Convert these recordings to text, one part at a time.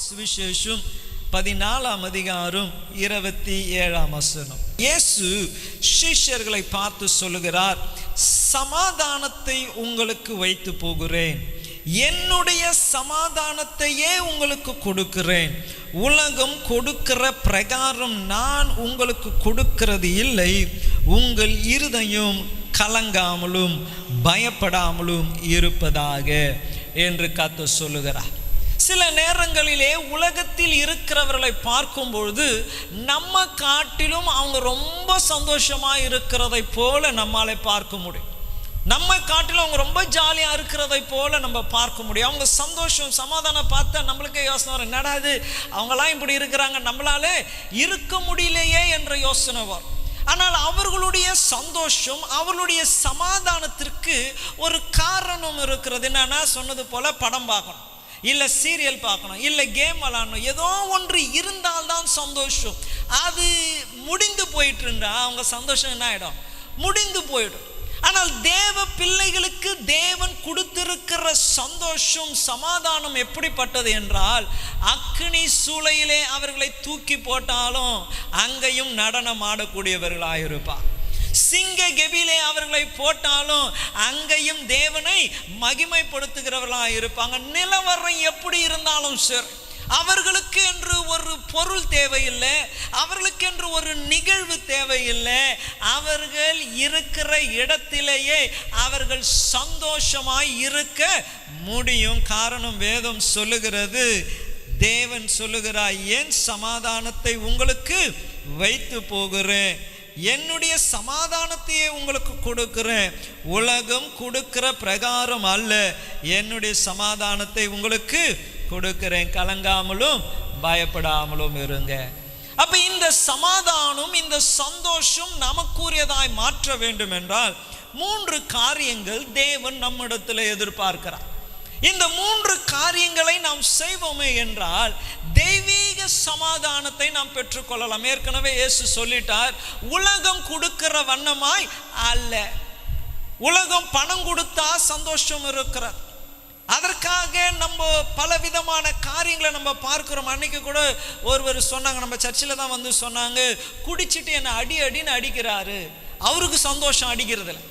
சுவிசேஷம் 14:27. இயேசு சீஷர்களை பார்த்து சொல்லுகிறார், சமாதானத்தை உங்களுக்கு வைத்து போகிறேன், என்னுடைய சமாதானத்தையே உங்களுக்கு கொடுக்கிறேன். உலகம் கொடுக்கிற பிரகாரம் நான் உங்களுக்கு கொடுக்கிறது இல்லை. உங்கள் இருதயம் கலங்காமலும் பயப்படாமலும் இருப்பதாக என்று கர்த்தர் சொல்லுகிறார். சில நேரங்களிலே உலகத்தில் இருக்கிறவர்களை பார்க்கும் பொழுது நம்ம காட்டிலும் அவங்க ரொம்ப சந்தோஷமா இருக்கிறதை போல நம்மாலே பார்க்க முடியும். நம்ம காட்டிலும் அவங்க ரொம்ப ஜாலியா இருக்கிறதை போல நம்ம பார்க்க முடியும். அவங்க சந்தோஷம் சமாதானம் பார்த்தா நம்மளுக்கே யோசனை வரும், என்னடா இது அவங்களாம் இப்படி இருக்கிறாங்க, நம்மளாலே இருக்க முடியலையே என்ற யோசனை வரும். ஆனால் அவர்களுடைய சந்தோஷம், அவர்களுடைய சமாதானத்திற்கு ஒரு காரணம் இருக்கிறது. என்னன்னா, சொன்னது போல படம் பார்க்கணும், இல்லை சீரியல் பார்க்கணும், இல்லை கேம் விளாடணும், ஏதோ ஒன்று இருந்தால்தான் சந்தோஷம். அது முடிந்து போயிட்டு இருந்தா அவங்க சந்தோஷம் என்ன ஆகிடும், முடிந்து போயிடும். ஆனால் தேவ பிள்ளைகளுக்கு தேவன் கொடுத்திருக்கிற சந்தோஷம் சமாதானம் எப்படிப்பட்டது என்றால், அக்கினி சூளையிலே அவர்களை தூக்கி போட்டாலும் அங்கேயும் நடனம் ஆடக்கூடியவர்களாயிருப்பார். சிங்க கெபிலே அவர்களை போட்டாலும் அங்கேயும் தேவனை மகிமைப்படுத்துகிறவர்களாக இருப்பாங்க. நிலவரம் எப்படி இருந்தாலும் சரி, அவர்களுக்கு என்று ஒரு பொருள் தேவையில்லை, அவர்களுக்கு என்று ஒரு நிகழ்வு தேவையில்லை. அவர்கள் இருக்கிற இடத்திலேயே அவர்கள் சந்தோஷமாய் இருக்க முடியும். காரணம் வேதம் சொல்லுகிறது, தேவன் சொல்லுகிறார், என் சமாதானத்தை உங்களுக்கு வைத்து போகிறேன், என்னுடைய சமாதானத்தையே உங்களுக்கு கொடுக்கிறேன். உலகம் கொடுக்கிற பிரகாரம் அல்ல, என்னுடைய சமாதானத்தை உங்களுக்கு கொடுக்கிறேன். கலங்காமலும் பயப்படாமலும் இருங்க. அப்ப இந்த சமாதானம், இந்த சந்தோஷம் நமக்குரியதாய் மாற்ற வேண்டும் என்றால் 3 காரியங்கள் தேவன் நம்மிடத்தில் எதிர்பார்க்கிறார். இந்த 3 காரியங்களை நாம் செய்வோமே என்றால் தெய்வீக சமாதானத்தை நாம் பெற்றுக்கொள்ளலாம். ஏற்கனவே இயேசு சொல்லிட்டார், உலகம் கொடுக்கிற வண்ணமாய் அல்ல. உலகம் பணம் கொடுத்தா சந்தோஷம் இருக்கிறது, அதற்காக நம்ம பலவிதமான காரியங்களை நம்ம பார்க்கிறோம். அன்னைக்கு கூட ஒருவர் சொன்னாங்க, நம்ம சர்ச்சில் தான் வந்து சொன்னாங்க, குடிச்சிட்டு என்னை அடின்னு அடிக்கிறாரு, அவருக்கு சந்தோஷம் அடிக்கிறதுல,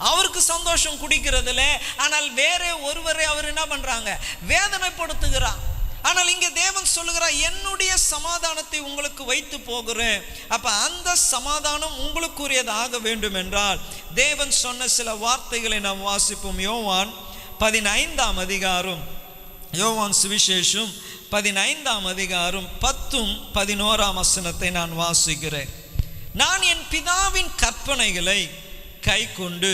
அவருக்கு சந்தோஷம் குடிக்கிறதுல. ஆனால் வேற ஒருவரை அவர் என்ன பண்றாங்க, வேதனைப்படுத்துகிறார். ஆனால் இங்கே தேவன் சொல்லுகிறார், என்னுடைய சமாதானத்தை உங்களுக்கு வைத்து போகிறேன். அப்ப அந்த சமாதானம் உங்களுக்குரியதாக வேண்டும் என்றால் தேவன் சொன்ன சில வார்த்தைகளை நாம் வாசிப்போம். யோவான் 15 யோவான் சுவிசேஷம் 15 10-11 நான் வாசிக்கிறேன். நான் என் பிதாவின் கற்பனைகளை கை கொண்டு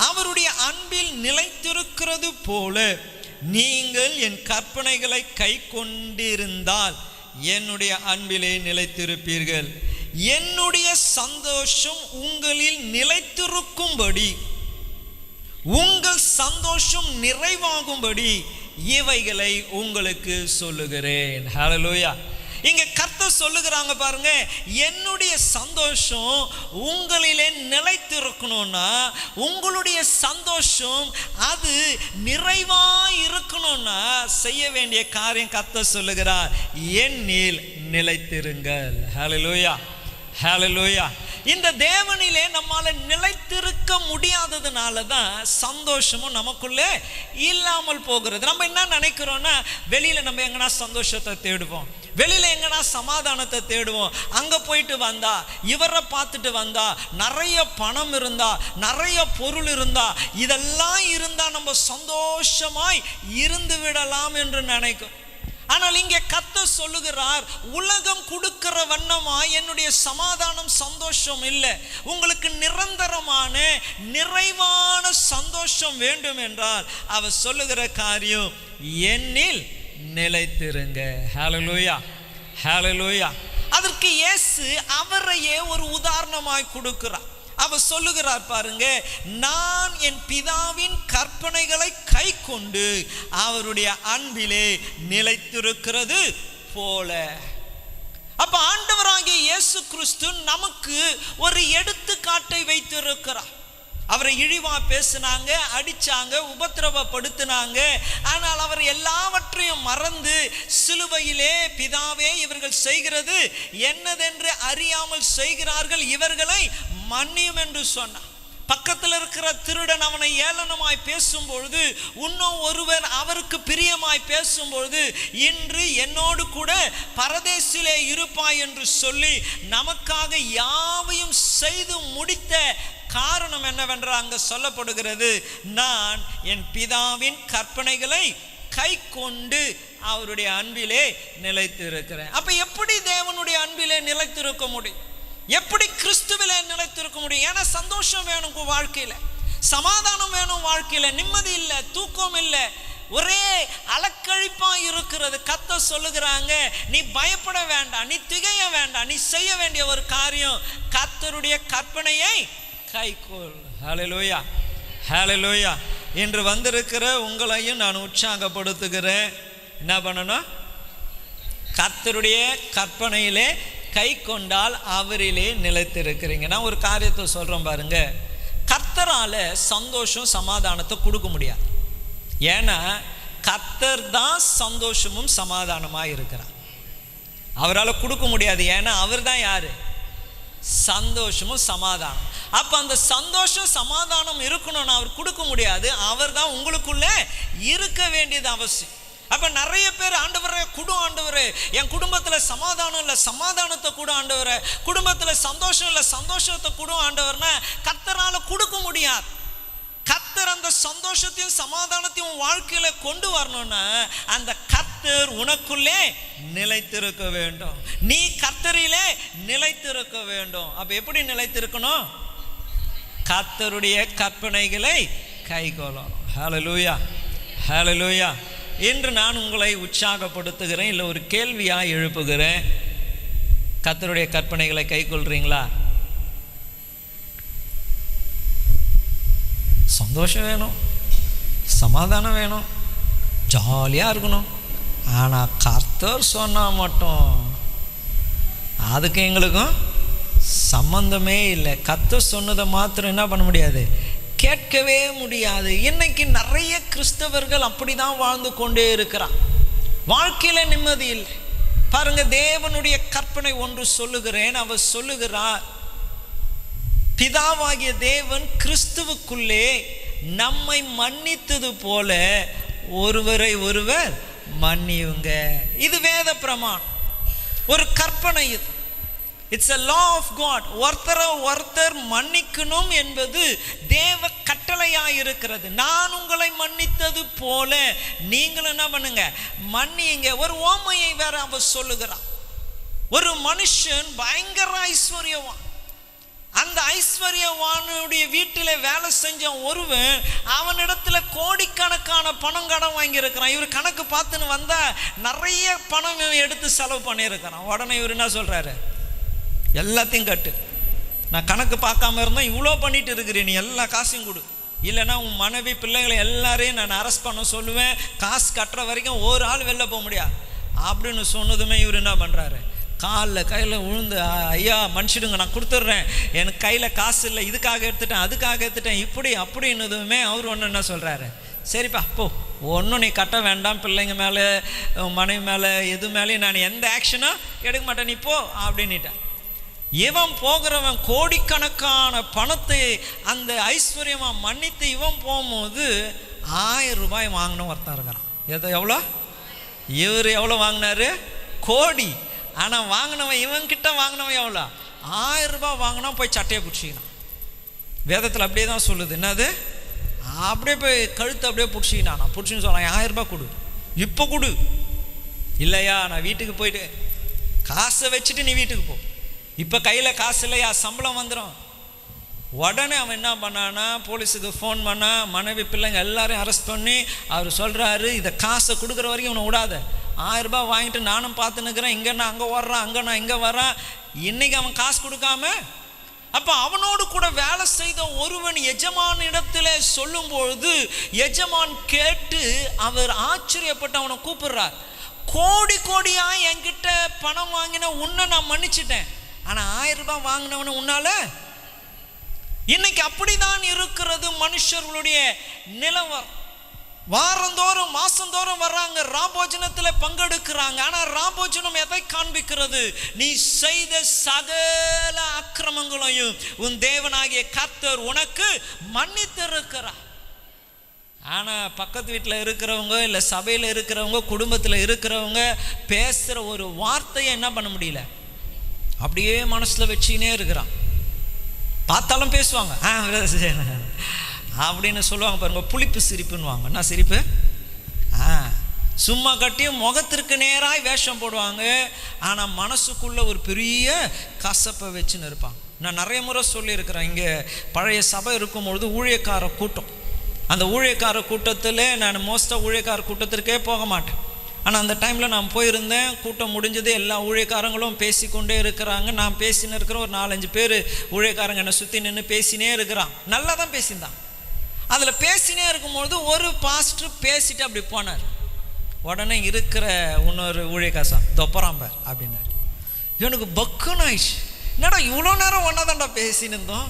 அவருடைய அன்பில் நிலைத்திருக்கிறது போல நீங்கள் என் கற்பனைகளை கை கொண்டிருந்தால் என்னுடைய அன்பிலே நிலைத்திருப்பீர்கள். என்னுடைய சந்தோஷம் உங்களில் நிலைத்திருக்கும்படி, உங்கள் சந்தோஷம் நிறைவாகும்படி இவைகளை உங்களுக்கு சொல்லுகிறேன். ஹல்லேலூயா. இங்க கர்த்தர் சொல்லுகிறாங்க பாருங்க, என்னுடைய சந்தோஷம் உங்களிலே நிலைத்திருக்கணும்னா, உங்களுடைய சந்தோஷம் அது நிறைவாய் இருக்கணும்னா செய்ய வேண்டிய காரியம் கர்த்தர் சொல்லுகிறார், என்னில் நிலைத்திருங்கள். ஹல்லேலூயா, ஹல்லேலூயா. இந்த தேவனிலே நம்மால நிலைத்திருக்க முடியாததுனால தான் சந்தோஷமும் நமக்குள்ளே இல்லாமல் போகிறது. நம்ம என்ன நினைக்கிறோம்னா, வெளியில நம்ம எங்கன்னா சந்தோஷத்தை தேடுவோம், வெளியில எங்கன்னா சமாதானத்தை தேடுவோம். அங்க போயிட்டு வந்தா, இவரை பார்த்துட்டு வந்தா, நிறைய பணம் இருந்தா, நிறைய பொருள் இருந்தா, இதெல்லாம் இருந்தா நம்ம சந்தோஷமாய் இருந்து விடலாம் என்று நினைக்கும். ஆனால் இங்கே கர்த்தர் சொல்லுகிறார், உலகம் கொடுக்கிற வண்ணமா என்னுடைய சமாதானம் சந்தோஷம் இல்லை. உங்களுக்கு நிரந்தரமான நிறைவான சந்தோஷம் வேண்டும் என்றால் அவர் சொல்லுகிற காரியம், என்னில் நிலைத்திருங்க. ஹல்லேலூயா, ஹல்லேலூயா. அதற்கு இயேசு அவரையே ஒரு உதாரணமாய் கொடுக்கிறார். அவர் சொல்லுகிறார் பாருங்க, நான் என் பிதாவின் கற்பனைகளை கை கொண்டு அவருடைய அன்பிலே நிலைத்திருக்கிறது போல. அப்ப ஆண்டவராகிய இயேசு கிறிஸ்து நமக்கு ஒரு எடுத்துக்காட்டை வைத்திருக்கிறார். அவரை இழிவா பேசினாங்க, அடிச்சாங்க, உபத்திரவப்படுத்தினாங்க. ஆனால் அவர் எல்லாவற்றையும் மறந்து சிலுவையிலே, பிதாவே இவர்கள் செய்கிறது என்னதென்று அறியாமல் செய்கிறார்கள், இவர்களை மன்னியும் என்று சொன்னார். பக்கத்தில் இருக்கிற திருடன் அவனை ஏளனமாய் பேசும்பொழுது, இன்னும் ஒருவர் அவருக்கு பிரியமாய் பேசும்பொழுது, இன்று என்னோடு கூட பரதேசிலே இருப்பாய் என்று சொல்லி நமக்காக யாவையும் செய்து முடித்த காரணம் என்னவென்றால் அங்கு சொல்லப்படுகிறது, நான் என் பிதாவின் கற்பனைகளை கை கொண்டு அவருடைய அன்பிலே நிலைத்து இருக்கிறேன். அப்ப எப்படி தேவனுடைய அன்பிலே நிலைத்திருக்க முடியும்? எப்படி கிறிஸ்துவிலே நிலைத்திருக்க முடியும்? ஏன்னா சந்தோஷம் வேணும் வாழ்க்கையில, சமாதானம் வேணும் வாழ்க்கையில, நிம்மதி இல்லை, தூக்கம் இல்லை, ஒரே அலக்கழிப்பா இருக்கிறது. கர்த்தர் சொல்லுகிறாங்க, நீ பயப்பட வேண்டாம், நீ திகைய வேண்டாம், நீ செய்ய வேண்டிய ஒரு காரியம், கர்த்தருடைய கற்பனையை கைக்கொள். ஹல்லேலூயா, ஹல்லேலூயா. இன்று வந்திருக்கிற உங்களையும் நான் உற்சாகப்படுத்துகிறேன். என்ன பண்ணணும்? கர்த்தருடைய கற்பனையிலே கை கொண்டால் அவரிலே நிலைத்திருக்கிறீங்க. நான் ஒரு காரியத்தை சொல்றேன் பாருங்க, கர்த்தரால சந்தோஷம் சமாதானத்தை கொடுக்க முடியாது. ஏன்னா கர்த்தர் தான் சந்தோஷமும் சமாதானமாக இருக்கிறார். அவரால் கொடுக்க முடியாது. ஏன்னா அவர் தான் யாரு? சந்தோஷமும் சமாதானம். அப்ப அந்த சந்தோஷம் சமாதானம் இருக்கணும்னு அவர் கொடுக்க முடியாது. அவர் தான் உங்களுக்குள்ள இருக்க வேண்டியது அவசியம். அப்ப நிறைய பேர், ஆண்டவரே குடு, ஆண்டவரே என் குடும்பத்துல சமாதானம் இல்லை, சமாதானத்தை கூட ஆண்டவரே, குடும்பத்துல சந்தோஷம் இல்லை, சந்தோஷத்தை கூட ஆண்டவர்னா கர்த்தரால கொடுக்க முடியாது. கர்த்தர் அந்த சந்தோஷத்தையும் சமாதானத்தையும் வாழ்க்கையில கொண்டு வரணும்னா அந்த கர்த்தர் உனக்குள்ளே நிலைத்திருக்க வேண்டும். நீ கர்த்தரிலே நிலைத்திருக்க வேண்டும். அப்ப எப்படி நிலைத்திருக்கணும்? கர்த்தருடைய கற்பனைகளை கைக்கொள்ளணும். ஹல்லேலூயா, ஹல்லேலூயா. இன்று நான் உங்களை உற்சாகப்படுத்துகிறேன், இல்லை ஒரு கேள்வியாக எழுப்புகிறேன். கர்த்தருடைய கற்பனைகளை கைக்கொள்றீங்களா? சந்தோஷம் வேணும், சமாதானம் வேணும், ஜாலியாக இருக்கணும். ஆனால் கர்த்தர் சொன்னால் மட்டும் அதுக்கு எங்களுக்கும் சம்பந்தமே இல்லை. கர்த்தர் சொன்னதை மாத்திரம் என்ன பண்ண முடியாது? கேட்கவே முடியாது. இன்னைக்கு நிறைய கிறிஸ்தவர்கள் அப்படிதான் வாழ்ந்து கொண்டே இருக்கிறார். வாழ்க்கையில நிம்மதி இல்லை. பாருங்க, தேவனுடைய கற்பனை ஒன்று சொல்லுகிறேன். அவர் சொல்லுகிறார், பிதாவாகிய தேவன் கிறிஸ்துவுக்குள்ளே நம்மை மன்னித்தது போல ஒருவரை ஒருவர் மன்னியுங்க. இது வேத பிரமாணம், ஒரு கற்பனை. இது it's a law of God. ஒருத்தர் மன்னிக்கணும் என்பது தேவ கட்டளையாக இருக்கிறது. நான் உங்களை மன்னித்தது போல நீங்கள் என்ன பண்ணுங்க? மன்னியுங்க. ஒரு ஓமையை வேற அவர் சொல்லுகிறார். ஒரு மனுஷன் பயங்கர ஐஸ்வர்யவான். அந்த ஐஸ்வர்யவானுடைய வீட்டில் வேலை செஞ்ச ஒருவன் அவனிடத்துல கோடிக்கணக்கான பணம் கடன் வாங்கியிருக்கிறான். இவர் கணக்கு பார்த்துன்னு வந்தா நிறைய பணம் எடுத்து செலவு பண்ணியிருக்கிறான். உடனே இவர் என்ன சொல்றாரு? எல்லாத்தையும் கட்டு, நான் கணக்கு பார்க்காம இருந்தேன், இவ்வளோ பண்ணிட்டு இருக்கிறேன், நீ எல்லா காசையும் கொடு, இல்லைன்னா உன் மனைவி பிள்ளைகளை எல்லாரையும் நான் அரெஸ்ட் பண்ண சொல்லுவேன், காசு கட்டுற வரைக்கும் ஒரு ஆள் வெளில போக முடியாது அப்படின்னு சொன்னதுமே இவர் என்ன பண்ணுறாரு? காலில் கையில் விழுந்து, ஐயா மன்னிச்சிடுங்க, நான் கொடுத்துட்றேன், எனக்கு கையில் காசு இல்லை, இதுக்காக எடுத்துட்டேன், அதுக்காக எடுத்துட்டேன், இப்படி அப்படின்னதுமே அவர் ஒன்று என்ன சொல்கிறாரு? சரிப்பா போ, ஒன்றும் நீ கட்ட வேண்டாம், பிள்ளைங்க மேலே மனைவி மேலே எது மேலேயும் நான் எந்த ஆக்ஷனும் எடுக்க மாட்டேன், நீ போ அப்படின்னுட்டேன். இவன் போகிறவன் கோடிக்கணக்கான பணத்தை அந்த ஐஸ்வர்யமா மன்னித்து இவன் போகும்போது 1000 ரூபாய் வாங்கின ஒருத்தன் இருக்கிறான். எவ்வளோ? இவர் எவ்வளோ வாங்கினாரு? கோடி. ஆனால் வாங்கினவன், இவன்கிட்ட வாங்கினவன் எவ்வளோ? 1000 ரூபாய் வாங்கினா போய் சட்டையை பிடிச்சிக்கினான். வேதத்தில் அப்படியே தான் சொல்லுது. என்னது? அப்படியே போய் கழுத்தை அப்படியே பிடிச்சிக்கினான். நான் பிடிச்சின்னு சொல்கிறேன், 1000 ரூபாய் கொடு, இப்போ கொடு. இல்லையா, நான் வீட்டுக்கு போயிட்டு காசை வச்சுட்டு நீ வீட்டுக்கு போ, இப்போ கையில் காசு இல்லையா, சம்பளம் வந்துடும். உடனே அவன் என்ன பண்ணான்னா போலீஸுக்கு ஃபோன் பண்ணா, மனைவி பிள்ளைங்க எல்லாரையும் அரெஸ்ட் பண்ணி அவர் சொல்கிறாரு, இதை காசை கொடுக்குற வரைக்கும் இவனை விடாத, 1000 ரூபாய் வாங்கிட்டு நானும் பார்த்துன்னுக்கிறேன், இங்கே நான் அங்கே வர்றான், அங்கே நான் இங்கே வர்றான். இன்னைக்கு அவன் காசு கொடுக்காம, அப்போ அவனோடு கூட வேலை செய்த ஒருவன் எஜமான் இடத்துல சொல்லும்பொழுது எஜமான் கேட்டு அவர் ஆச்சரியப்பட்டு அவனை கூப்பிடுறார். கோடி கோடியா என்கிட்ட பணம் வாங்கின உன்னை நான் மன்னிச்சிட்டேன், ஆனால் 1000 ரூபாய் வாங்கினவனை உன்னால இன்னைக்கு அப்படிதான் இருக்கிறது மனுஷர்களுடைய நிலவரம். வாரந்தோறும் மாசந்தோறும் வர்றாங்க, ராபோஜனத்தில் பங்கெடுக்கிறாங்க. ஆனா ராபோஜனம் எதை காண்பிக்கிறது? நீ செய்த சகல அக்கிரமங்களையும் உன் தேவனாகிய கர்த்தர் உனக்கு மன்னித்திருக்கிறார். ஆனா பக்கத்து வீட்டில் இருக்கிறவங்க, இல்லை சபையில் இருக்கிறவங்க, குடும்பத்தில் இருக்கிறவங்க பேசுற ஒரு வார்த்தையை என்ன பண்ண முடியல, அப்படியே மனசுல வச்சுக்கினே இருக்கிறான். பார்த்தாலும் பேசுவாங்க அப்படின்னு சொல்லுவாங்க பாருங்க, புளிப்பு சிரிப்புன்னுவாங்க. என்ன சிரிப்பு? சும்மா கட்டியும் முகத்திற்கு நேராக வேஷம் போடுவாங்க. ஆனால் மனசுக்குள்ள ஒரு பெரிய கசப்பை வச்சுன்னு இருப்பாங்க. நான் நிறைய முறை சொல்லியிருக்கிறேன், இங்கே பழைய சபை இருக்கும்பொழுது ஊழியக்கார கூட்டம். அந்த ஊழியக்கார கூட்டத்தில் நான் மோஸ்ட்டாக ஊழியக்கார கூட்டத்திற்கே போக மாட்டேன். ஆனால் அந்த டைமில் நான் போயிருந்தேன். கூட்டம் முடிஞ்சது, எல்லா ஊழியக்காரங்களும் பேசிக்கொண்டே இருக்கிறாங்க. நான் பேசின்னு இருக்கிறேன். ஒரு 4-5 பேர் ஊழியக்காரங்க என்னை சுற்றி நின்று பேசினே இருக்கிறான். நல்லா தான் பேசியிருந்தான். அதில் பேசினே இருக்கும்பொழுது ஒரு பாஸ்டர் பேசிட்டு அப்படி போனார். உடனே இருக்கிற இன்னொரு ஊழியக்காசம் தொப்பராம்பார் அப்படின்னார். எனக்கு பக்குன்னு ஆயிடுச்சு. என்னடா இவ்வளோ நேரம் ஒன்றா தான்டா பேசினிருந்தோம்,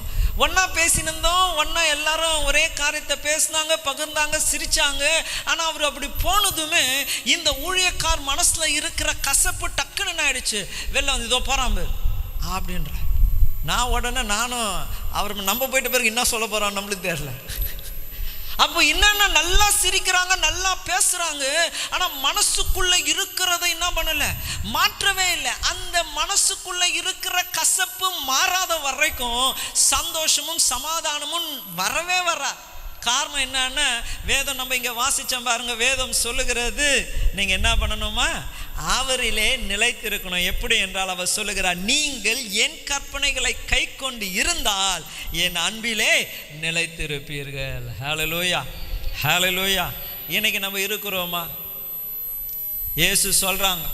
ஒன்றா எல்லாரும் ஒரே காரியத்தை பேசினாங்க, பகிர்ந்தாங்க, சிரிச்சாங்க. ஆனால் அவர் அப்படி போனதுமே இந்த ஊழியக்கார் மனசில் இருக்கிற கசப்பு டக்குன்னு ஆயிடுச்சு. வெளில வந்து இதோ போகிறாம்பு அப்படின்ற. நான் உடனே நானும் அவர் நம்ம போயிட்ட பிறகு என்ன சொல்ல போகிறான்னு நம்மளுக்கு தெரியல. அப்போ என்னன்னா நல்லா சிரிக்கிறாங்க, நல்லா பேசுறாங்க. ஆனா மனசுக்குள்ள இருக்கிறத என்ன பண்ணல, மாற்றவே இல்லை. அந்த மனசுக்குள்ள இருக்கிற கசப்பு மாறாத வரைக்கும் சந்தோஷமும் சமாதானமும் வரவே வராது. காரணம் என்னன்னா, வேதம் நம்ம இங்க வாசிச்சோம் பாருங்க. வேதம் சொல்லுகிறது, நீங்க என்ன பண்ணணுமா, அவரிலே நிலைத்திருக்கணும். எப்படி என்றால் அவர் சொல்லுகிறார், நீங்கள் என் கற்பனைகளை கை கொண்டு இருந்தால் என் அன்பிலே நிலைத்திருப்பீர்கள். ஹல்லேலூயா, ஹல்லேலூயா. இன்னைக்கு நம்ம இருக்கிறோமா? இயேசு சொல்றாங்க,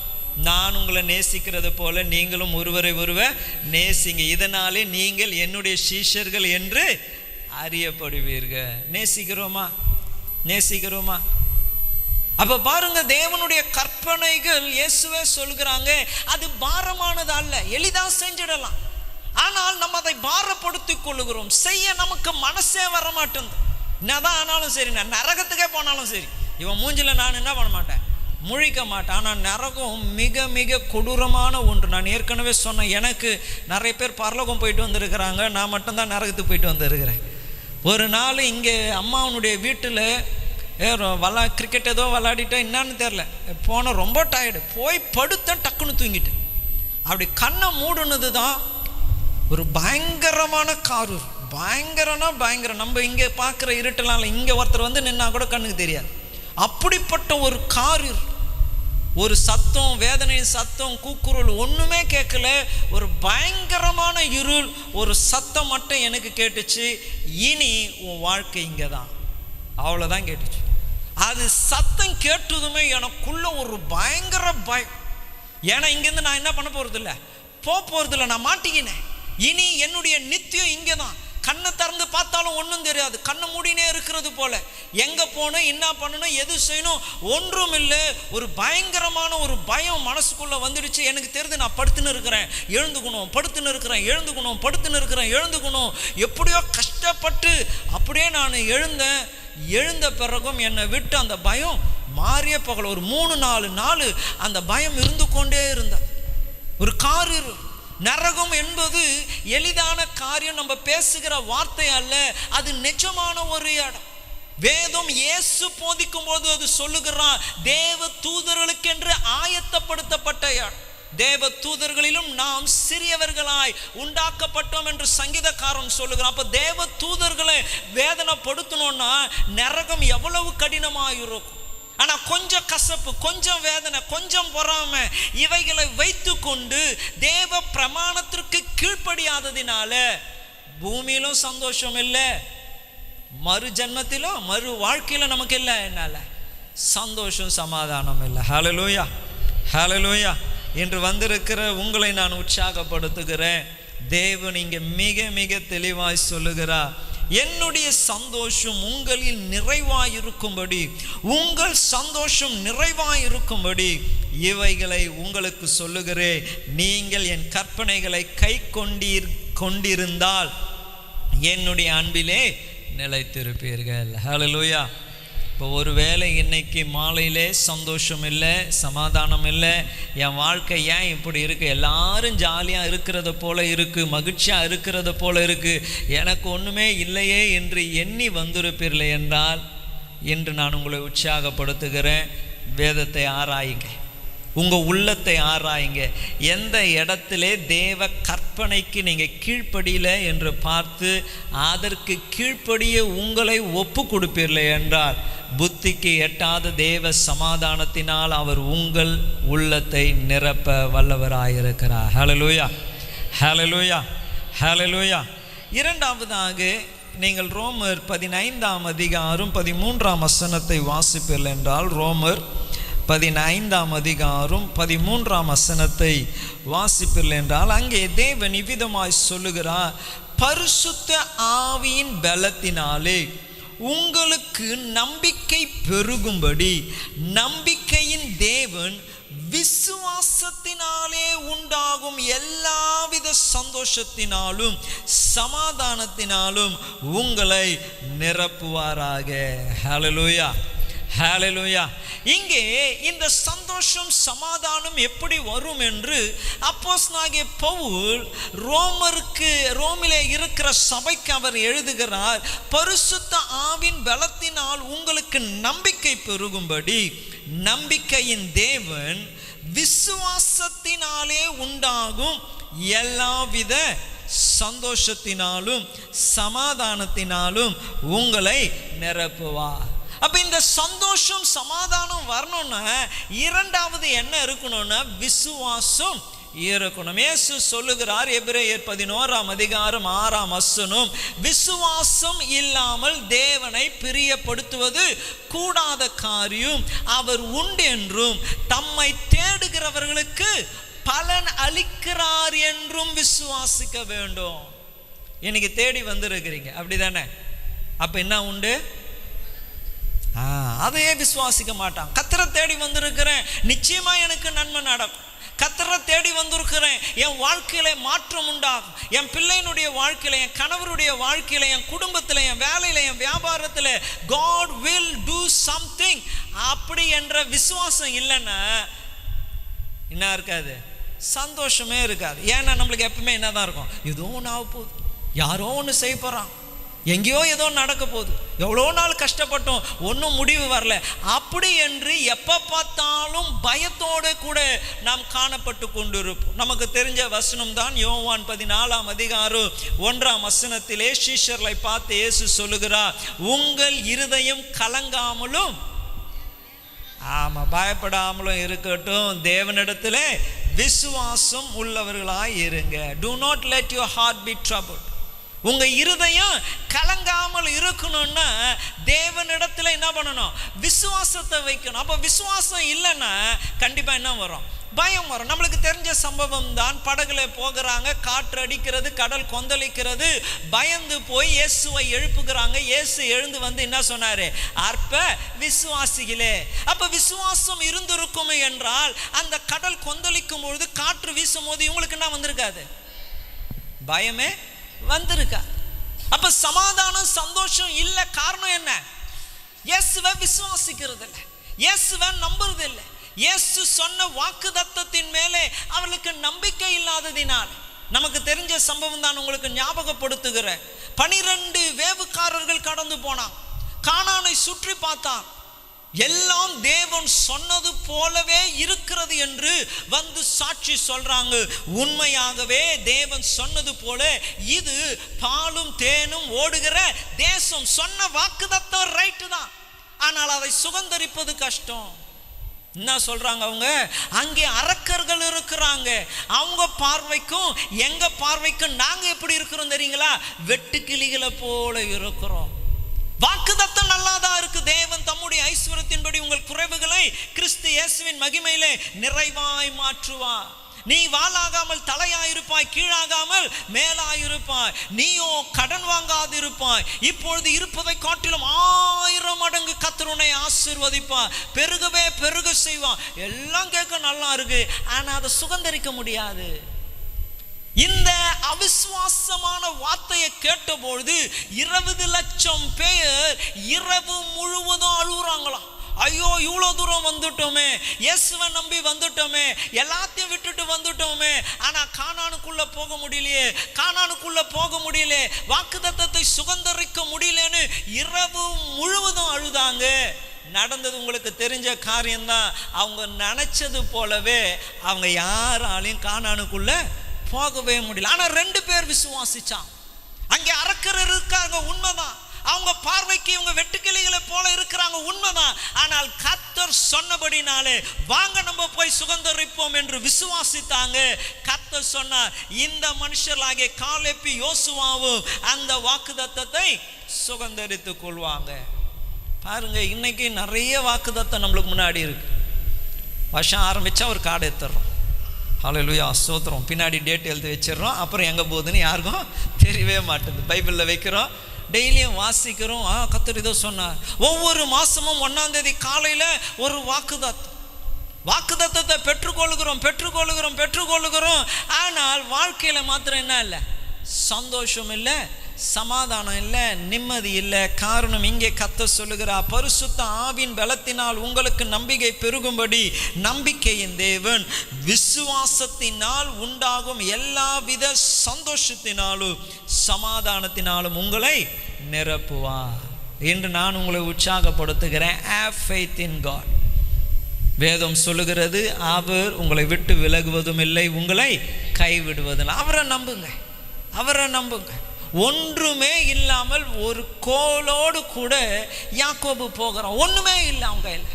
நான் உங்களை நேசிக்கிறது போல நீங்களும் ஒருவரை ஒருவர் நேசிங்க, இதனாலே நீங்கள் என்னுடைய சீஷர்கள் என்று அறியப்படுவீர்கள். நேசிக்கிறோமா? அப்ப பாருங்க, தேவனுடைய கற்பனைகள் இயேசுவே சொல்கிறாங்க, அது பாரமானது அல்ல, எளிதாக செஞ்சிடலாம். ஆனால் நம்ம அதை பாரப்படுத்திக் கொள்ளுகிறோம். செய்ய நமக்கு மனசே வர மாட்டேங்குது. என்னதான் ஆனாலும் சரி, நான் நரகத்துக்கே போனாலும் சரி, இவன் மூஞ்சில நான் என்ன பண்ண மாட்டேன், முழிக்க மாட்டேன். ஆனால் நரகம் மிக மிக கொடூரமான ஒன்று. நான் ஏற்கனவே சொன்னேன், எனக்கு நிறைய பேர் பரலோகம் போயிட்டு வந்திருக்கிறாங்க, நான் மட்டும்தான் நரகத்துக்கு போயிட்டு வந்திருக்கிறேன். ஒரு நாள் இங்கே அம்மாவனுடைய வீட்டில் கிரிக்கெட் ஏதோ விளையாடிட்டேன், என்னன்னு தெரில, போன ரொம்ப டயர்டு, போய் படுத்தேன், டக்குன்னு தூங்கிட்டேன். அப்படி கண்ணை மூடுனது தான் ஒரு பயங்கரமான காரூர். பயங்கரம். நம்ம இங்கே பார்க்குற இருட்டெல்லாம் இல்லை, இங்கே ஒருத்தர் வந்து நின்னா கூட கண்ணுக்கு தெரியாது. அப்படிப்பட்ட ஒரு காரூர். ஒரு சத்தம், வேதனையின் சத்தம், கூக்குரல் ஒன்றுமே கேட்கல. ஒரு பயங்கரமான இருள், ஒரு சத்தம் மட்டும் எனக்கு கேட்டுச்சு, இனி உன் வாழ்க்கை இங்கே தான், அவ்வளோதான் கேட்டுச்சு. அது சத்தம் கேட்டதுமே எனக்குள்ள ஒரு பயங்கர பயம். ஏன்னா இங்கேருந்து நான் என்ன பண்ண போகிறதில்ல, போகிறதில்ல, நான் மாட்டிக்கினேன். இனி என்னுடைய நித்தியம் இங்கே தான். கண்ணை திறந்து பார்த்தாலும் ஒன்றும் தெரியாது, கண்ணை மூடினே இருக்கிறது போல. எங்கே போகணும், என்ன பண்ணணும், எது செய்யணும் ஒன்றும் இல்லை. ஒரு பயங்கரமான ஒரு பயம் மனசுக்குள்ளே வந்துடுச்சு. எனக்கு தெரிஞ்சு நான் படுத்துன்னு இருக்கிறேன், எழுந்துக்கணும். எப்படியோ கஷ்டப்பட்டு அப்படியே நான் எழுந்த பிறகும் என்னை விட்டு அந்த பயம் மாறிய பகல் ஒரு 3-4 நாள் அந்த பயம் இருந்து கொண்டே இருந்தது. ஒரு காரியம். நரகம் என்பது எளிதான காரியம், நம்ம பேசுகிற வார்த்தை அல்ல, அது நிஜமான ஒரு இடம். வேதம் இயேசு போதிக்கும் போது அது சொல்லுகிறான், தேவ தூதர்களுக்கென்று ஆயத்தப்படுத்தப்பட்ட இடம். தேவ தூதர்களிலும் நாம் சிறியவர்களாய் உண்டாக்கப்பட்டோம் என்று சங்கீதக்காரன் சொல்லுகிறான். அப்ப தேவ தூதர்களை வேதனைப்படுத்தணும்னா நரகம் எவ்வளவு கடினமாக இருக்கும். ஆனா கொஞ்சம் கசப்பு, கொஞ்சம் வேதனை, கொஞ்சம் பொறாமை, இவைகளை வைத்து கொண்டு தேவ பிரமாணத்திற்கு கீழ்ப்படியாததினால பூமியிலும் சந்தோஷம் இல்லை, மறு ஜன்மத்திலும் மறு வாழ்க்கையில நமக்கு இல்லை, என்னால சந்தோஷம் சமாதானம் இல்லை. ஹல்லேலூயா, ஹல்லேலூயா. என்று வந்திருக்கிற உங்களை நான் உற்சாகப்படுத்துகிறேன். தேவன் இங்கே மிக மிக தெளிவாய் சொல்லுகிறார், என்னுடைய சந்தோஷம் உங்களில் நிறைவாயிருக்கும்படி, உங்கள் சந்தோஷம் நிறைவாயிருக்கும்படி இவைகளை உங்களுக்கு சொல்லுகிறேன். நீங்கள் என் கற்பனைகளை கை கொண்டிருந்தால் என்னுடைய அன்பிலே நிலைத்திருப்பீர்கள். ஹல்லேலூயா. இப்போ ஒருவேளை இன்னைக்கு மாலையிலே சந்தோஷம் இல்லை, சமாதானம் இல்லை, என் வாழ்க்கை ஏன் இப்படி இருக்குது, எல்லாரும் ஜாலியாக இருக்கிறத போல இருக்குது, மகிழ்ச்சியாக இருக்கிறத போல இருக்குது, எனக்கு ஒன்றுமே இல்லையே என்று எண்ணி வந்திருப்பீர்கள் என்றால் இன்று நான் உங்களை உற்சாகப்படுத்துகிறேன். வேதத்தை ஆராயுங்க, உங்கள் உள்ளத்தை ஆராயுங்க. எந்த இடத்திலே தேவ கற்பனைக்கு நீங்கள் கீழ்ப்படியல என்று பார்த்து அதற்கு கீழ்ப்படிய உங்களை ஒப்பு கொடுப்பீர்கள் என்றால் புத்திக்கு எட்டாத தேவ சமாதானத்தினால் அவர் உங்கள் உள்ளத்தை நிரப்ப வல்லவராயிருக்கிறார். ஹல்லேலூயா, ஹல்லேலூயா, ஹல்லேலூயா. இரண்டாவதாக நீங்கள் ரோமர் 15ஆம் அதிகாரம் 13ஆம் வசனத்தை வாசிப்பீர்கள் என்றால், ரோமர் 15ஆம் அதிகாரம் 13ஆம் வசனத்தை வாசிப்பீர்கள் என்றால் அங்கே தேவன் இவ்விதமாய் சொல்லுகிறார், பரிசுத்த ஆவியின் பலத்தினாலே உங்களுக்கு நம்பிக்கை பெருகும்படி நம்பிக்கையின் தேவன் விசுவாசத்தினாலே உண்டாகும் எல்லாவித சந்தோஷத்தினாலும் சமாதானத்தினாலும் உங்களை நிரப்புவாராக. ஹல்லேலூயா, ஹல்லேலூயா. இங்கே இந்த சந்தோஷம் சமாதானம் எப்படி வரும் என்று அப்போஸ்தலனாகிய பவுல் ரோமிலே இருக்கிற சபைக்கு அவர் எழுதுகிறார். பரிசுத்த ஆவியின் பலத்தினால் உங்களுக்கு நம்பிக்கை பெருகும்படி நம்பிக்கையின் தேவன் விசுவாசத்தினாலே உண்டாகும் எல்லாவித சந்தோஷத்தினாலும் சமாதானத்தினாலும் உங்களை நிரப்புவார். அப்ப இந்த சந்தோஷம் சமாதானம் வரணும்னா இரண்டாவது என்ன இருக்கணும்னா விசுவாசம் இருக்கணும். இயேசு சொல்லுகிறார் எபிரேயர் 11ஆம் அதிகாரம் 6ஆம் வசனம், விசுவாசம் இல்லாமல் தேவனை பிரியப்படுத்துவது கூடாத காரியம், அவர் உண்டு என்றும் தம்மை தேடுகிறவர்களுக்கு பலன் அளிக்கிறார் என்றும் விசுவாசிக்க வேண்டும். இன்னைக்கு தேடி வந்திருக்கிறீங்க, அப்படிதானே? அப்ப என்ன உண்டு? அதையே விசுவாசிக்க மாட்டான். கர்த்தரை தேடி வந்திருக்கிறேன், நிச்சயமா எனக்கு நன்மை நடக்கும். கர்த்தரை தேடி வந்திருக்கிறேன், என் வாழ்க்கையில மாற்றம் உண்டாகும், என் பிள்ளையினுடைய வாழ்க்கையில, என் கணவருடைய வாழ்க்கையில, என் குடும்பத்தில், என் வேலையில, என் வியாபாரத்தில் God will do something. அப்படி என்ற விசுவாசம் இல்லைன்னா என்ன இருக்காது? சந்தோஷமே இருக்காது. ஏன்னா நம்மளுக்கு எப்பவுமே என்னதான் இருக்கும்? ஏதோ ஒன்று ஆக போகுது, யாரோ ஒன்று செய்ய போறான், எங்கேயோ ஏதோ நடக்க போகுது, எவ்வளோ நாள் கஷ்டப்பட்டோம், ஒன்றும் முடிவு வரல, அப்படி என்று எப்போ பார்த்தாலும் பயத்தோடு கூட நாம் காணப்பட்டு கொண்டு இருப்போம். நமக்கு தெரிஞ்ச வசனம் தான் யோவான் 14ஆம் அதிகாரம் 1ஆம் வசனத்திலே சீஷர்களை பார்த்து இயேசு சொல்லுகிறார், உங்கள் இருதயம் கலங்காமலும் பயப்படாமலும் இருக்கட்டும், தேவனிடத்திலே விசுவாசம் உள்ளவர்களாய் இருங்க. Do not let your heart be troubled. உங்க இருதயம் கலங்காமல் இருக்கணும்னா தேவனிடத்துல என்ன பண்ணணும்? விசுவாசத்தை வைக்கணும். அப்ப விசுவாசம் இல்லைன்னா கண்டிப்பா என்ன வரும்? பயம் வரும். நம்மளுக்கு தெரிஞ்ச சம்பவம் தான். படகுல போகிறாங்க, காற்று அடிக்கிறது, கடல் கொந்தளிக்கிறது, பயந்து போய் இயேசுவை எழுப்புகிறாங்க. இயேசு எழுந்து வந்து என்ன சொன்னாரு? அற்ப விசுவாசிகளே. அப்ப விசுவாசம் இருந்திருக்கும் என்றால் அந்த கடல் கொந்தளிக்கும் பொழுது, காற்று வீசும் போது இவங்களுக்கு என்ன வந்திருக்காது? பயமே வந்திருக்கா? அப்ப சமாதானம் சந்தோஷம் இல்ல. காரணம் என்ன? இயேசுவை விசுவாசிக்கிறது இல்லை, இயேசுவை நம்புறது இல்லை, இயேசு சொன்ன வாக்குத்தத்தத்தின் மேலே அவளுக்கு நம்பிக்கை இல்லாததினால். நமக்கு தெரிஞ்ச சம்பவம் தான் உங்களுக்கு ஞாபகப்படுத்துகிறேன். 12 வேவுக்காரர்கள் கடந்து போனான், கானானை சுற்றி பார்த்தான், எல்லாம் தேவன் சொன்னது போலவே இருக்கிறது என்று வந்து சாட்சி சொல்றாங்க. உண்மையாகவே தேவன் சொன்னது போல இது பாலும் தேனும் ஓடுகிற தேசம். சொன்ன வாக்குத்தத்தம் ரைட்டு தான், ஆனால் அதை சுதந்தரிப்பது கஷ்டம். என்ன சொல்றாங்க அவங்க? அங்கே அரக்கர்கள் இருக்கிறாங்க, அவங்க பார்வைக்கும் எங்க பார்வைக்கும் நாங்க எப்படி இருக்கிறோம் தெரியுங்களா? வெட்டுக்கிளிகளை போல இருக்கிறோம். வாக்குத்தத்தம் நல்லாதான் இருக்கு. தேவன் தம்முடைய ஐஸ்வரியத்தின்படி உங்கள் குறைவுகளை கிறிஸ்து இயேசுவின் மகிமையிலே நிறைவாய் மாற்றுவார். நீ வாளாகாமல் தலையாயிருப்பாய், கீழாகாமல் மேலாயிருப்பாய். நீயோ கடன் வாங்காதிருப்பாய், இப்பொழுது இருப்பதை காட்டிலும் 1000 மடங்கு கர்த்தர் உன்னை ஆசீர்வதிப்பார், பெருகவே பெருக செய்வான். எல்லாம் கேட்க நல்லா இருக்கு, ஆனா அதை சுதந்தரிக்க முடியாது. இந்த அவிசுவாசமான வார்த்தையை கேட்டபொழுது 20 லட்சம் பேர் இரவு முழுவதும் அழுகுறாங்களாம். ஐயோ, இவ்வளோ தூரம் வந்துட்டோமே, இயேசுவை நம்பி வந்துட்டோமே, எல்லாத்தையும் விட்டுட்டு வந்துட்டோமே, ஆனால் கானானுக்குள்ள போக முடியலையே, கானானுக்குள்ள போக முடியல, வாக்குத்தத்தத்தை சுதந்தரிக்க முடியலன்னு இரவு முழுவதும் அழுதாங்க. நடந்தது உங்களுக்கு தெரிஞ்ச காரியம்தான். அவங்க நினைச்சது போலவே அவங்க யாராலையும் கானானுக்குள்ள போகவே முடியல. ஆனா 2 பேர் விசுவாசிச்சான். அங்கே அரக்கர் இருக்காங்க, உண்மைதான். அவங்க பார்வைக்கு இவங்க வெட்டுக்கிளிகளை போல இருக்கிறாங்க, உண்மைதான். ஆனால் கர்த்தர் சொன்னபடினாலே வாங்க நம்ம போய் சுதந்தரிப்போம் என்று விசுவாசித்தாங்க. கர்த்தர் சொன்னார், இந்த மனுஷர்களாகிய காலேபு யோசுவாவும் அந்த வாக்குத்தத்தத்தை சுதந்தரித்துக் கொள்வாங்க. பாருங்க, இன்னைக்கு நிறைய வாக்குத்தத்தம் நம்மளுக்கு முன்னாடி இருக்கு. வருஷம் ஆரம்பிச்சா ஒரு கார்டு எடுத்துடுறோம், ஹல்லேலூயா ஸ்தோத்திரம், பின்னாடி டேட் எழுதி வச்சிடறோம், அப்புறம் எங்கே போகுதுன்னு யாருக்கும் தெரியவே மாட்டேங்குது. பைபிளில் வைக்கிறோம், டெய்லியும் வாசிக்கிறோம். கர்த்தர் இதோ சொன்னார். ஒவ்வொரு மாதமும் 1ஆம் தேதி காலையில் ஒரு வாக்குத்தத்தத்தை பெற்றுக்கொள்ளுகிறோம். ஆனால் வாழ்க்கையில் மாத்திரம் என்ன இல்லை? சந்தோஷம் இல்லை, சமாதானம் இல்லை, நிம்மதி இல்லை. காரணம் இங்கே கர்த்தர் சொல்லுகிறார், பரிசுத்த ஆவியின் பலத்தினால் உங்களுக்கு நம்பிக்கை பெருகும்படி நம்பிக்கையின் தேவன் விசுவாசத்தினால் உண்டாகும் எல்லாவித சந்தோஷத்தினாலும் சமாதானத்தினாலும் உங்களை நிரப்புவார் என்று நான் உங்களை உற்சாகப்படுத்துகிறேன். Have faith in God. வேதம் சொல்லுகிறது, அவர் உங்களை விட்டு விலகுவதும் இல்லை, உங்களை கைவிடுவதில்லை. அவரை நம்புங்க. ஒன்றுமே இல்லாமல் ஒரு கோலோடு கூட யாக்கோபு போகிறான். ஒன்றுமே இல்லை, அவங்க இல்லை,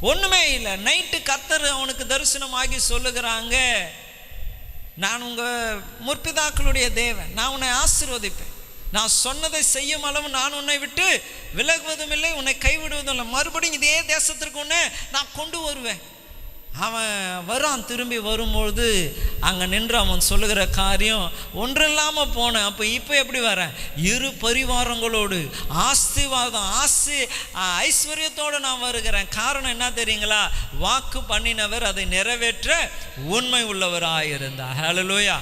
ஒன்றுமே இல்லை. நைட்டு கர்த்தர் அவனுக்கு தரிசனமாகி சொல்லுகிறாங்க, நான் உங்கள் முற்பிதாக்களுடைய தேவன், நான் உன்னை ஆசீர்வதிப்பேன், நான் சொன்னதை செய்யும் அளவு நான் உன்னை விட்டு விலகுவதும் இல்லை, உன்னை கைவிடுவதும் இல்லை, மறுபடியும் இதே தேசத்திற்கு உன்னை நான் கொண்டு வருவேன். அவன் வரான். திரும்பி வரும்பொழுது அங்கே நின்று அவன் சொல்லுகிற காரியம், ஒன்றில்லாமல் போனேன், இப்போ எப்படி வரேன்? 2 பரிவாரங்களோடு ஆசீர்வாதம் ஐஸ்வர்யத்தோடு நான் வருகிறேன். காரணம் என்ன தெரியுங்களா? வாக்கு பண்ணினவர் அதை நிறைவேற்ற உண்மை உள்ளவராயிருந்தார். ஹல்லேலூயா,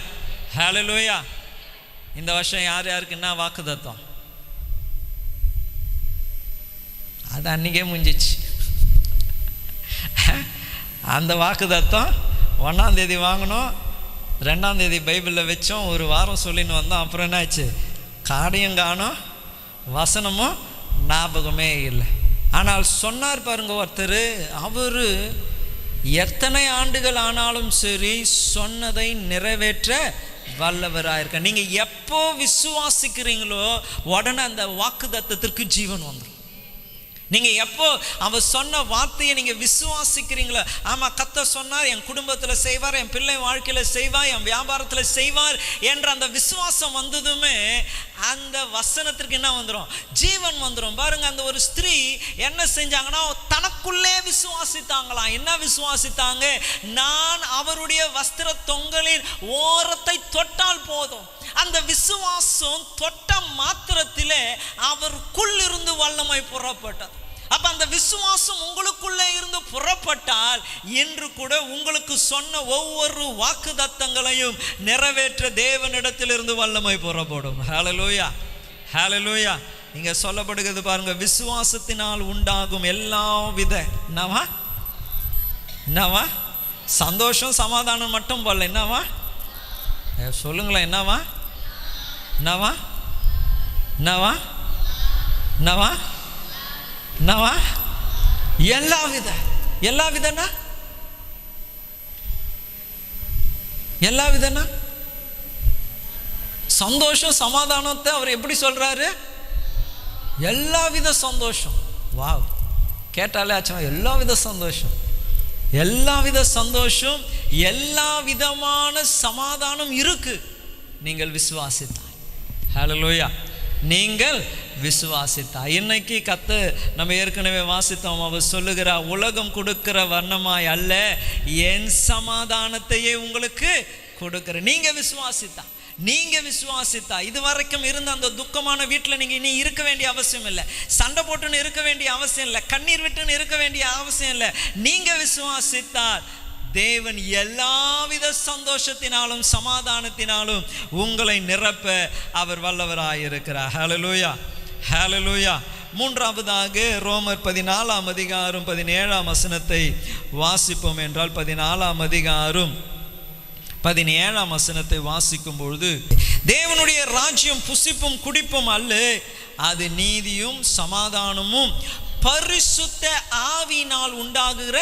ஹல்லேலூயா. இந்த வருஷம் யார் யாருக்கு என்ன வாக்குத்தத்தம்? அது அன்றைக்கே முடிஞ்சிச்சு. அந்த வாக்குத்தத்தம் 1ஆம் தேதி வாங்கினோம், 2ஆம் தேதி பைபிளில் வச்சோம், ஒரு வாரம் சொல்லின்னு வந்தோம். அப்புறம் என்னாச்சு? காடையும் காணோம், வசனமும் ஞாபகமே இல்லை. ஆனால் சொன்னார் பாருங்க ஒருத்தர், அவர் எத்தனை ஆண்டுகள் ஆனாலும் சரி சொன்னதை நிறைவேற்ற வல்லவராயிருக்க. நீங்கள் எப்போ விசுவாசிக்கிறீங்களோ உடனே அந்த வாக்குத்தத்தத்திற்கு ஜீவன் வந்துடும். நீங்கள் எப்போ அவர் சொன்ன வார்த்தையை நீங்கள் விசுவாசிக்கிறீங்களோ, ஆமாம் கர்த்தர் சொன்னார், என் குடும்பத்தில் செய்வார், என் பிள்ளை வாழ்க்கையில் செய்வார், என் வியாபாரத்தில் செய்வார் என்ற அந்த விசுவாசம் வந்ததுமே அந்த வசனத்திற்கு என்ன வந்துடும்? ஜீவன் வந்துடும். பாருங்க, அந்த ஒரு ஸ்திரீ என்ன செஞ்சாங்கன்னா, தனக்குள்ளே விசுவாசித்தாங்களாம். என்ன விசுவாசித்தாங்க? நான் அவருடைய வஸ்திர தொங்கலின் ஓரத்தை தொட்டால் போதும். அந்த விசுவாசம் தொட்ட மாத்திரத்திலே அவருக்குள் இருந்து வல்லமை புறப்பட்டது. அப்ப அந்த விசுவாசம் உங்களுக்குள்ளே இருந்து புறப்பட்டால் இன்று கூட உங்களுக்கு சொன்ன ஒவ்வொரு வாக்குத்தத்தங்களையும் நிறைவேற்ற தேவனிடத்திலிருந்து வல்லமை புறப்படும். ஹல்லேலூயா, ஹல்லேலூயா. இங்க சொல்லப்படுகிறது பாருங்க, விசுவாசத்தினால் உண்டாகும் எல்லா வித என்னவா? சந்தோஷம் சமாதானம் மட்டும் போல, என்னவா? சொல்லுங்களேன், என்னவா? என்னவா? என்னவா? என்னவா? என்னவா? எல்லா விதனா சந்தோஷம் சமாதானத்தை அவர் எப்படி சொல்றாரு? எல்லாவித சந்தோஷம். வாவ், கேட்டாலே ஆச்சா. எல்லாவித சந்தோஷம், எல்லா விதமான சமாதானம் இருக்கு நீங்கள் விசுவாசித்தாய். ஹல்லேலூயா, நீங்கள் விசுவாசித்தாய். இன்னைக்கு கர்த்தர் நம்ம ஏற்கனவே வாசித்தோம், அவர் சொல்லுகிறார், உலகம் கொடுக்கிற வண்ணமாய் அல்ல, என் சமாதானத்தையே உங்களுக்கு கொடுக்கிற. நீங்க விசுவாசித்தா இது வரைக்கும் இருந்த அந்த துக்கமான வீட்டில் நீங்க இனி இருக்க வேண்டிய அவசியம் இல்லை, சண்டை போட்டுன்னு இருக்க வேண்டிய அவசியம் இல்லை, கண்ணீர் விட்டுன்னு இருக்க வேண்டிய அவசியம் இல்லை. நீங்க விசுவாசித்தால் தேவன் எல்லாவித சந்தோஷத்தினாலும் சமாதானத்தினாலும் உங்களை நிரப்ப அவர் வல்லவராயிருக்கிறார். ஹல்லேலூயா, ஹல்லேலூயா. மூன்றாவதாக ரோமர் 14ஆம் அதிகாரம் 17ஆம் வசனத்தை வாசிப்போம் என்றால் 14ஆம் அதிகாரம் 17ஆம் வசனத்தை வாசிக்கும் பொழுது, தேவனுடைய ராஜ்யம் புசிப்பும் குடிப்பும் அல்ல, அது நீதியும் சமாதானமும் பரிசுத்த ஆவியினால் உண்டாகுகிற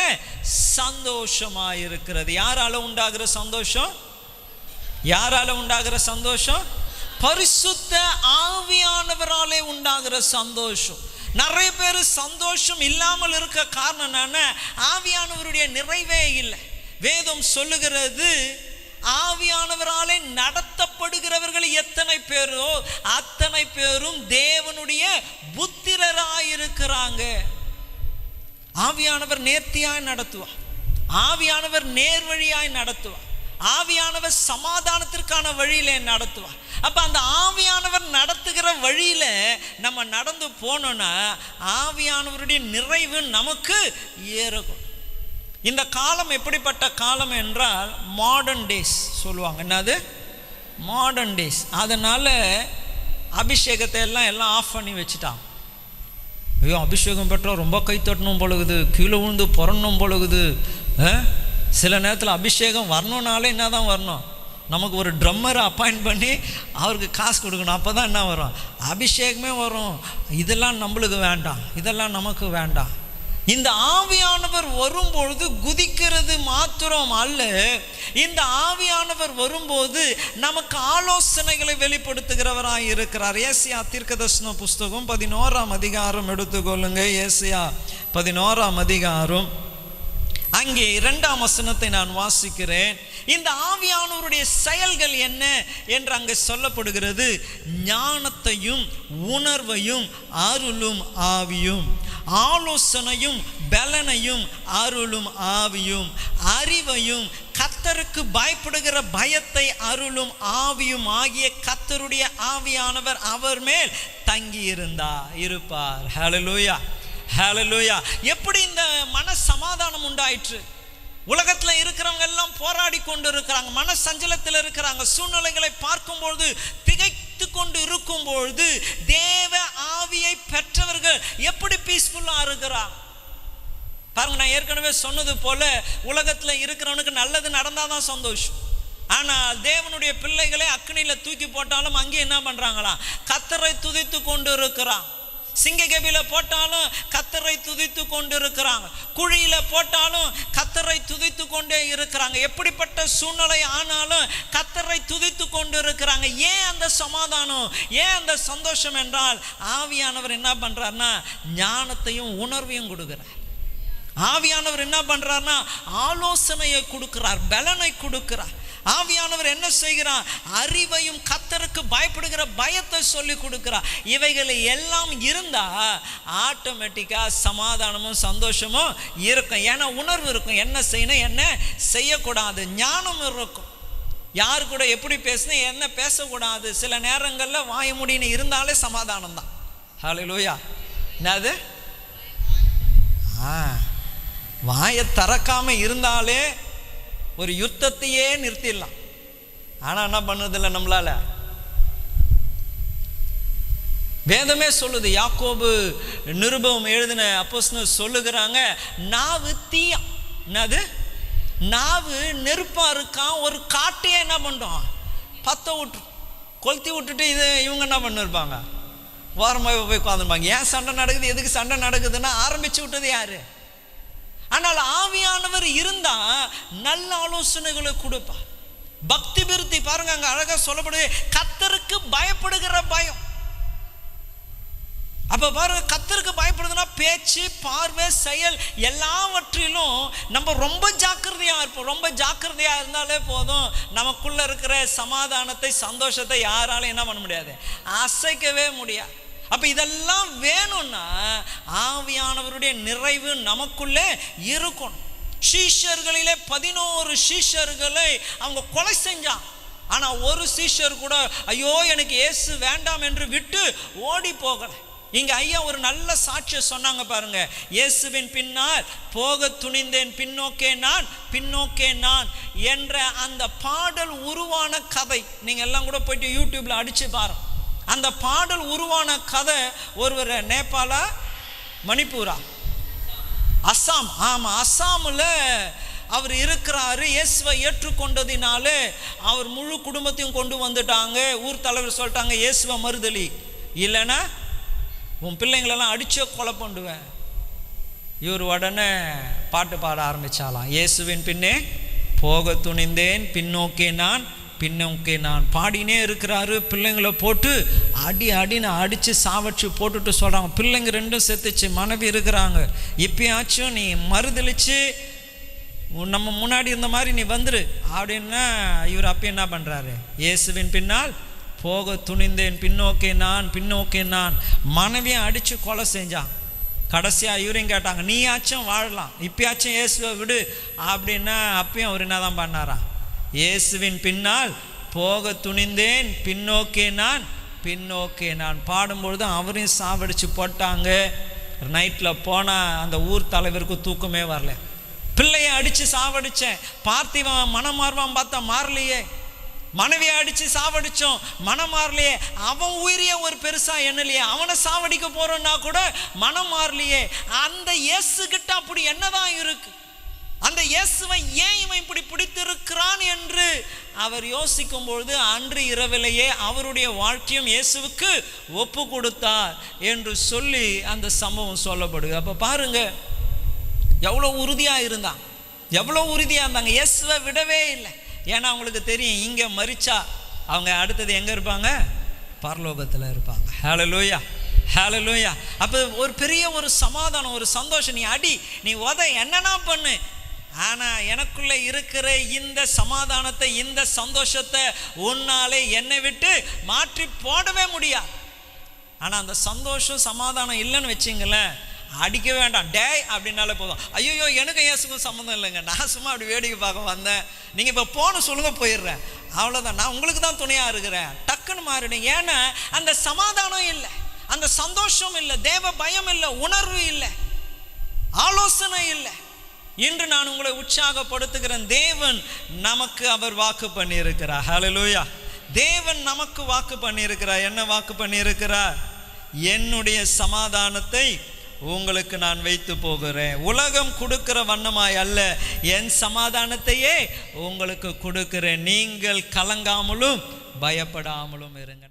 சந்தோஷமாயிருக்கிறது. யாரால உண்டாகிற சந்தோஷம்? யாரால உண்டாகிற சந்தோஷம்? பரிசுத்த ஆவியானவராலே உண்டாகிற சந்தோஷம். நிறைய பேர் சந்தோஷம் இல்லாமல் இருக்க காரணம் என்னன்னா, ஆவியானவருடைய நிறைவே இல்லை. வேதம் சொல்லுகிறது, ஆவியானவராலே நடத்தப்படுகிறவர்கள் எத்தனை பேரோ அத்தனை பேரும் தேவனுடைய புத்திரராயிருக்கிறாங்க. ஆவியானவர் நேர்த்தியாய் நடத்துவார், ஆவியானவர் நேர்வழியாய் நடத்துவார், ஆவியானவர் சமாதானத்திற்கான வழியில நடத்துவார். அப்ப அந்த ஆவியானவர் நடத்துகிற வழியில நம்ம நடந்து போனோம்னா ஆவியானவருடைய நிறைவு நமக்கு ஏறும். இந்த காலம் எப்படிப்பட்ட காலம் என்றால் மாடர்ன் டேஸ் சொல்லுவாங்க. என்னது? Modern days. அதனால அபிஷேகத்தை எல்லாம் ஆஃப் பண்ணி வச்சுட்டாங்க. ஐயோ, அபிஷேகம் பெற்றா ரொம்ப கை தட்டணும் பொழுகுது, கீழே விழுந்து புறணும் பொழுகுது. சில நேரத்தில் அபிஷேகம் வரணுன்னாலே என்ன தான் வரணும்? நமக்கு ஒரு ட்ரம்மரை அப்பாயிண்ட் பண்ணி அவருக்கு காசு கொடுக்கணும், அப்போ தான் என்ன வரும்? அபிஷேகமே வரும். இதெல்லாம் நம்மளுக்கு வேண்டாம், இதெல்லாம் நமக்கு வேண்டாம். இந்த ஆவியானவர் வரும்பொழுது குதிக்கிறது மாத்திரம் அல்ல, இந்த ஆவியானவர் வரும்போது நமக்கு ஆலோசனைகளை வெளிப்படுத்துகிறவராய் இருக்கிறார். ஏசியா தீர்க்கதரிசன புஸ்தகம் 11ஆம் அதிகாரம் எடுத்துக்கொள்ளுங்க. ஏசியா 11ஆம் அதிகாரம் அங்கே 2ஆம் வசனத்தை நான் வாசிக்கிறேன். இந்த ஆவியானவருடைய செயல்கள் என்ன என்று அங்கே சொல்லப்படுகிறது. ஞானத்தையும் உணர்வையும் அருளும் ஆவியும், ஆலோசனையும் பலனையும் அருளும் ஆவியும், அறிவையும் கர்த்தருக்கு பயப்படுகிற பயத்தை அருளும் ஆவியும் ஆகிய கர்த்தருடைய ஆவியானவர் அவர் மேல் தங்கி இருப்பார். ஹல்லேலூயா, ஹல்லேலூயா. எப்படி இந்த மன சமாதானம் உண்டாயிற்று? உலகத்தில் இருக்கிறவங்க எல்லாம் போராடி கொண்டு இருக்கிறாங்க, மன சஞ்சலத்தில் இருக்கிறாங்க. சூழ்நிலைகளை பார்க்கும்பொழுது திகைத்து கொண்டு இருக்கும் பொழுது தேவ ஆவியை பெற்றவர்கள் எப்படி பீஸ்ஃபுல்லா இருக்கிறாங்க பாருங்க. நான் ஏற்கனவே சொன்னது போல உலகத்தில் இருக்கிறவனுக்கு நல்லது நடந்தாதான் சந்தோஷம். ஆனால் தேவனுடைய பிள்ளைகளை அக்னியில தூக்கி போட்டாலும் அங்கே என்ன பண்றாங்களா? கர்த்தரை துதித்து கொண்டு இருக்கிறாங்க. சிங்ககேபில போட்டாலும் கர்த்தரை துதித்து கொண்டு இருக்கிறாங்க, குழியில போட்டாலும் கர்த்தரை துதித்து கொண்டே இருக்கிறாங்க. எப்படிப்பட்ட சூழ்நிலை ஆனாலும் கர்த்தரை துதித்து கொண்டு இருக்கிறாங்க. ஏன் அந்த சமாதானம், ஏன் அந்த சந்தோஷம் என்றால் ஆவியானவர் என்ன பண்றாருன்னா ஞானத்தையும் உணர்வையும் கொடுக்கிறார். ஆவியானவர் என்ன பண்றாருன்னா ஆலோசனையை கொடுக்கிறார், பலனை கொடுக்கிறார். ஆவியானவர் என்ன செய்கிறார்? அறிவையும் கர்த்தருக்கு பயப்படுகிற பயத்தை சொல்லி கொடுக்கிறார். இவைகளை எல்லாம் இருந்தா ஆட்டோமேட்டிக்கா சமாதானமும் சந்தோஷமும் இருக்கும். ஏன்னா உணர்வு இருக்கும், என்ன செய்யணும் என்ன செய்யக்கூடாது. ஞானம் இருக்கும், யாரு கூட எப்படி பேசணும் என்ன பேசக்கூடாது. சில நேரங்களில் வாய முடின்னு இருந்தாலே சமாதானம் தான். ஹல்லேலூயா. என்னது? வாயை திறக்காம இருந்தாலே ஒரு யுத்தத்தையே நிறுத்திடலாம். ஆனா என்ன பண்ணதில்லை நம்மளால. வேதமே சொல்லுது, யாக்கோபு நிருபம் எழுதின அப்போஸ்தலர் சொல்லுகிறாங்க, நாவு தீயா. என்னது? நாவு நெருப்பா இருக்கான். ஒரு காட்டையே என்ன பண்ணும்? பத்த விட்டு கொளுத்தி விட்டுட்டு இது இவங்க என்ன பண்ணிருப்பாங்க? ஓரமாக போய் உட்காந்துருப்பாங்க. ஏன் சண்டை நடக்குது, எதுக்கு சண்டை நடக்குதுன்னா ஆரம்பிச்சு விட்டது யாரு? ஆனால் ஆவியானவர் இருந்தா நல்ல ஆலோசனைகளை கொடுப்பா. பக்தி விருத்தி பாருங்க, அங்க அழகா சொல்லப்படுது கர்த்தருக்கு பயப்படுகிற பயம். அப்ப பாருங்க, கர்த்தருக்கு பயப்படுதுன்னா பேச்சு, பார்வை, செயல் எல்லாவற்றிலும் நம்ம ரொம்ப ஜாக்கிரதையா இருப்போம். ரொம்ப ஜாக்கிரதையா இருந்தாலே போதும், நமக்குள்ள இருக்கிற சமாதானத்தை சந்தோஷத்தை யாராலும் என்ன பண்ண முடியாது, அசைக்கவே முடியாது. அப்ப இதெல்லாம் வேணும்னா ஆவியானவருடைய நிறைவு நமக்குள்ளே இருக்கணும். சீஷர்களிலே 11 சீஷர்களை அவங்க கொலை செஞ்சாங்க. ஆனா ஒரு சீஷர் கூட ஐயோ எனக்கு இயேசு வேண்டாம் என்று விட்டு ஓடி போகல. இங்க ஐயா ஒரு நல்ல சாட்சியம் சொன்னாங்க பாருங்க. இயேசுவின் பின்னால் போக துணிந்தேன், பின்னோக்கே நான், பின்னோக்கே நான் என்ற அந்த பாடல் உருவான கதை நீங்க எல்லாம் கூட போயிட்டு யூடியூப்ல அடிச்சு பாருங்க. அந்த பாடல் உருவான கதை ஒருவர் நேபாளா, மணிப்பூரா, அஸ்ஸாம், ஆமா அஸ்ஸாமில் அவர் இருக்கிறாரு. இயேசுவை ஏற்றுக்கொண்டதினாலே அவர் முழு குடும்பத்தையும் கொண்டு வந்துட்டாங்க. ஊர் தலைவர் சொல்லிட்டாங்க, இயேசுவை மறுதலி, இல்லைன்னா உன் பிள்ளைங்களெல்லாம் அடிச்சே கொலை பண்ணுவேன். இவர் உடனே பாட்டு பாட ஆரம்பிச்சாலாம். இயேசுவின் பின்னே போக துணிந்தேன், பின்னோக்கே நான், பின்னோக்கே நான் பாடினே இருக்கிறாரு. பிள்ளைங்களை போட்டு அடின்னு அடித்து சாவச்சு போட்டுட்டு சொல்கிறாங்க. பிள்ளைங்க ரெண்டும் செத்துச்சு, மனைவி இருக்கிறாங்க. இப்பயாச்சும் நீ மறுதளிச்சு நம்ம முன்னாடி இருந்த மாதிரி நீ வந்துரு அப்படின்னா இவர் அப்போ என்ன பண்ணுறாரு? இயேசுவின் பின்னால் போக துணிந்தேன், பின்னோக்கே நான், பின்னோக்கே நான். மனைவியை அடித்து கொலை செஞ்சான். கடைசியாக இவரையும் கேட்டாங்க, நீயாச்சும் வாழலாம், இப்பயாச்சும் இயேசுவை விடு அப்படின்னா அப்பயும் அவர் என்ன தான் பண்ணாரா? இயேசுவின் பின்னால் போக துணிந்தேன், பின்னோக்கே நான், பின்னோக்கே நான் பாடும்பொழுது அவரையும் சாவடிச்சு போட்டாங்க. நைட்டில் போனால் அந்த ஊர் தலைவருக்கு தூக்கமே வரல. பிள்ளையை அடித்து சாவடித்தேன், பார்த்திவன் மனம் மாறுவான் பார்த்தா மாறலையே. மனைவியை அடித்து சாவடித்தோம், மனம் மாறலையே. அவன் உயிரியே ஒரு பெருசாக எண்ணலையே. அவனை சாவடிக்க போகிறோன்னா கூட மனம் மாறலையே. அந்த இயேசுகிட்ட அப்படி என்னதான் இருக்கு? அந்த இயேசுவை ஏன் இவன் இப்படி பிடித்திருக்கிறான் என்று அவர் யோசிக்கும் பொழுது அன்று இரவிலேயே அவருடைய வாழ்க்கையும் இயேசுவுக்கு ஒப்பு கொடுத்தார் என்று சொல்லி அந்த சம்பவம் சொல்லப்படுது. அப்போ பாருங்க எவ்வளோ உறுதியாக இருந்தான், எவ்வளோ உறுதியாக இருந்தாங்க. இயேசுவை விடவே இல்லை. ஏன்னா அவங்களுக்கு தெரியும், இங்கே மரிச்சா அவங்க அடுத்தது எங்கே இருப்பாங்க? பரலோகத்தில் இருப்பாங்க. ஹல்லேலூயா, ஹல்லேலூயா. அப்போ ஒரு பெரிய ஒரு சமாதானம், ஒரு சந்தோஷம். நீ அடி, நீ உதை, என்னன்னா பண்ணு, ஆனால் எனக்குள்ளே இருக்கிற இந்த சமாதானத்தை, இந்த சந்தோஷத்தை உன்னாலே என்னை விட்டு மாற்றி போடவே முடியாது. ஆனால் அந்த சந்தோஷம் சமாதானம் இல்லைன்னு வச்சிங்களேன், அடிக்க வேண்டாம், டே அப்படின்னாலே போதும். ஐயோ எனக்கு இயேசுக்கும் சம்மந்தம் இல்லைங்க, நான் சும்மா அப்படி வேடிக்கை பார்க்க வந்தேன், நீங்கள் இப்போ போன சொல்லுங்க போயிடுறேன், அவ்வளோதான், நான் உங்களுக்கு தான் துணையாக இருக்கிறேன், டக்குன்னு மாறிடுங்க. ஏன்னா அந்த சமாதானம் இல்லை, அந்த சந்தோஷம் இல்லை, தேவ பயம் இல்லை, உணர்வு இல்லை, ஆலோசனை இல்லை. இன்று நான் உங்களை உற்சாகப்படுத்துகிறேன். தேவன் நமக்கு அவர் வாக்கு பண்ணியிருக்கிறார். ஹல்லேலூயா. தேவன் நமக்கு வாக்கு பண்ணியிருக்கிறார். என்ன வாக்கு பண்ணியிருக்கிறார்? என்னுடைய சமாதானத்தை உங்களுக்கு நான் வைத்து போகிறேன், உலகம் கொடுக்கிற வண்ணமாய் அல்ல, என் சமாதானத்தையே உங்களுக்கு கொடுக்கிறேன், நீங்கள் கலங்காமலும் பயப்படாமலும் இருங்க.